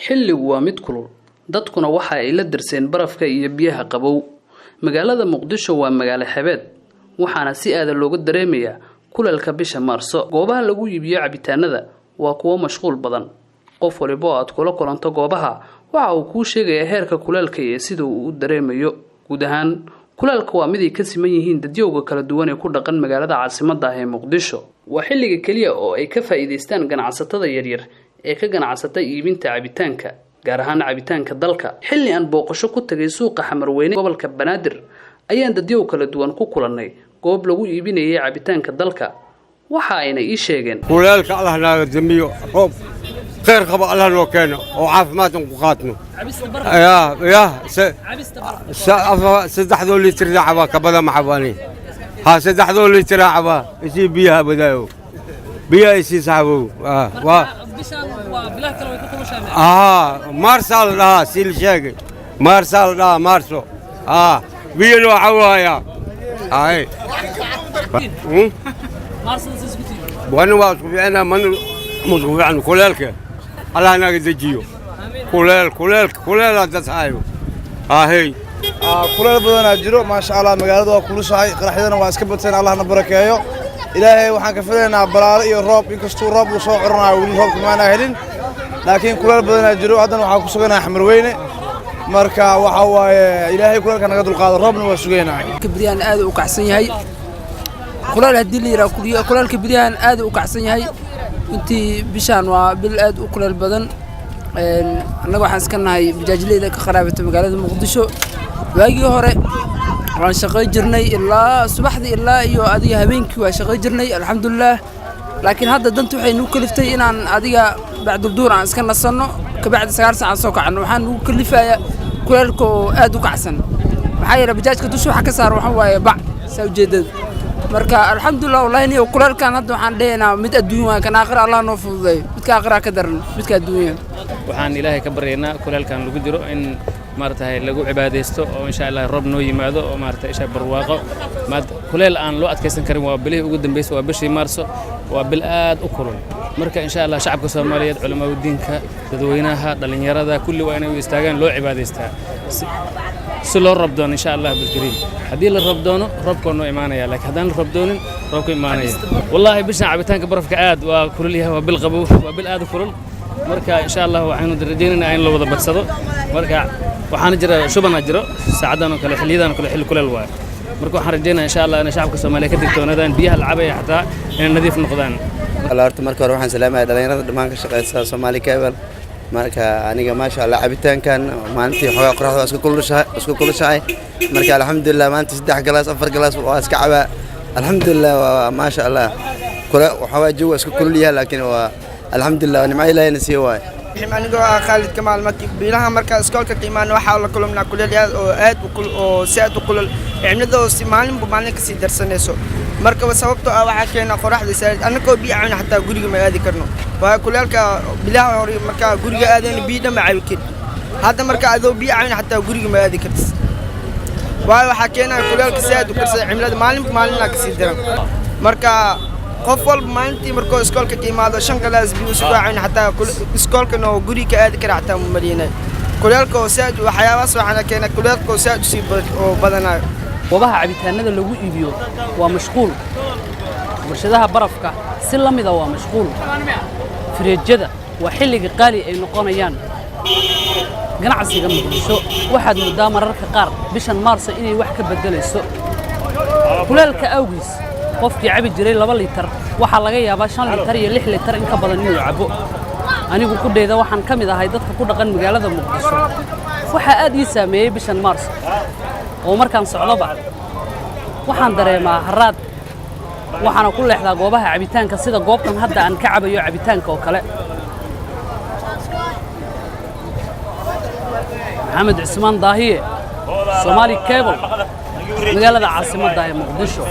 xilligu waa mid kulul dadkuna waxa ay la dirseen barafka iyo biyaha qabow. magaalada Muqdisho waa magaalo xebeed waxaana si aad looga dareemayaa kuleelka bisha Maarso. goobaha lagu iibiyo cabitaanada waa kuwo mashquul badan. qof waliba aad kula kulanto goobaha waxa uu ku sheegayaa heerka kuleelka iyo sida uu u dareemayo. guud ahaan kuleelka waa mid ay ka siman yihiin dadyowga kala duwan ee ku dhaqan magaalada caasimadda ah ee Muqdisho. waa xilliga kaliya oo ay ka faa'iideystaan ganacsatada yaryar ee ka ganacsata iibinta cabitaanka gaar ahaan cabitaanka dalka. xilli aan booqasho ku tagay suuqa Xamarweyne gobolka Banaadir ayaan dadyow kala duwan ku kulannay goob lagu iibinayay cabitaanka dalka. waxa ayna ii sheegeen kuleelka Allah naaga damiyo roob خير قبل الله لو كانوا وعافمات قاتنو سدحذوا لي ترعبا كبدا محباني ها سدحذوا لي ترعبا يجي بيها بدايو بيها يسي صاحبو مارسال لا سيل شاقي مارسال لا مارسو بيلو عوايا هاي مارسال سيسكتي وانا واقف انا من مصغوف عنه كلالك الله ناقد دجيو كلال هذا صايو هي كلال بدنا جرو ما شاء الله مقالده كلشاي قرحدنا waa iska badsan Allah na barakeeyo ilaahay waxaan ka filaynaa balaar iyo roob inkastoo roob uu soo qornaayo wali roob ma helin laakiin kulal badana jiro haddana waxaan ku suganaa Xamarweyne marka waxa waaye ilaahay kulalka naga dulqaado roobna waa sugeynaa kibriyaan aad u kacsan yahay kulal hadii la yiraahdo kulal kibriyaan aad u kacsan yahay intii bishaan waa bil aad u kulal badan anaga waxaan iska nahay bajaajleeda ka qaraabata magaalada Muqdisho waagii hore waan shaqay jirnay ilaa subaxdii ilaa iyo adiga habeenkii waa shaqay jirnay alxamdulillah laakiin hadda dantu waxay noo kaliftay inaan adiga bacdu duur aan iska nasano ka bacdi 9 saac soo kacno waxaan ugu kalifayaa kulalka aad u kacsan maxay yara bajaajka dusha waxa ka saar waxa waaye bac soo jeedad marka alxamdulillah wallahi inuu kulalkan hadda waxaan dheena mid adduun waa kana aqra Allah noo fududay midka aqra ka daran midka adduun waxaan ilaahay ka baryeynaa kulalkan lagu jiro in maartahay lagu cibaadeysto oo insha Allah roob noo yimaado oo maartahay isha barwaaqo kuleel aan loo adkeysan karin waa bilay ugu dambeysay waa bishii Maarso waa bil aad u kulul marka insha Allah shacabka Soomaaliyeed culimada diinka dadweynaha dhalinyarada kulli waa inay u istaagaan loo cibaadaystaa si loo roob doono insha Allah bilkariim hadii la roob doono roobku noo imaanaya laakiin hadaan roob doonin roobku imaanaya wallahi bisha cabitaanka barafka aad waa kulul yahay waa bil qabow waa bil aad u kulul marka insha Allah waxaanu rajaynaynaa in la wada badsado marka waxaan jira shubana jiro saacadan oo kale xilliyadan kale xilli kuleel waa marka waxaan rajaynayaa insha Allah in shacabka Soomaaliyeed ka digtoonaadaan biyaha la cabay xataa in nadiif noqdaan alaarta marka hore waxaan salaamayaa dhalinyarada dhamaan ka shaqeysa Soomaali Cable marka aniga ma sha Allah cabitaankan maalintii xogaa qorraxda isku kulushahay marka alxamdulillah maanta 3 galaas 4 galaas waa iska cabaa alxamdulillah ma sha Allah kula waxa jawi isku kulliya laakiin waa alxamdulillah nimca ilaahay nasiyo waay aniga waa Khalid Kamal Maki bilaha marka iskoolka qiimaan waxa la kulmna kulliyaad oo aad u kul oo saad u kulul cimilada oo si maalin ka sii darsanayso marka sababtoo ah waxa keenay qorraxda saad anagoo biyo xataa guriga ma aadi karno waa kulaalka bilaha hore marka guriga aadeen biyo ma caawin hadda marka adoo biyo xataa guriga ma aadi kartis waxa keenay kulaalka saad u karsay cimilada maalin ka sii daran marka qof walba maalintii markoo iskoolka ka imaado 5 galaas biyo soo gaacin xataa iskoolka noo guriga aad ka raactaa Madiina kulaalka oo saad waxyaabaas waxana keenay kulaalka oo saad si badanayo goobaha cabitaanada lagu iibiyo waa mashquul warshadaha barafka si lamida waa mashquul fireejada waa xilliga qaali ay noqonayaan ganacsiga Muqdisho waxaad moodaa mararka qaar bishan Maarso inay wax ka bedelayso kulaalka awgiis qofkii cabi jiray 2 litir waxa laga yaabaa 5 litir iyo 6 litir in ka badan inuu cabo anigu ku dheeda waxaan kamid ahay dadka ku dhaqan magaalada Muqdisho waxa aad ii saameeyay bishan Maarso oo markaan socdoba waxaan dareemaa haraad waxaana ku leexdaa goobaha cabitaanka sida goobtan hadda aan ka cabayo cabitaanka oo kale Maxamed Cismaan Daahiye Somali Cable magaalada caasimadda ee Muqdisho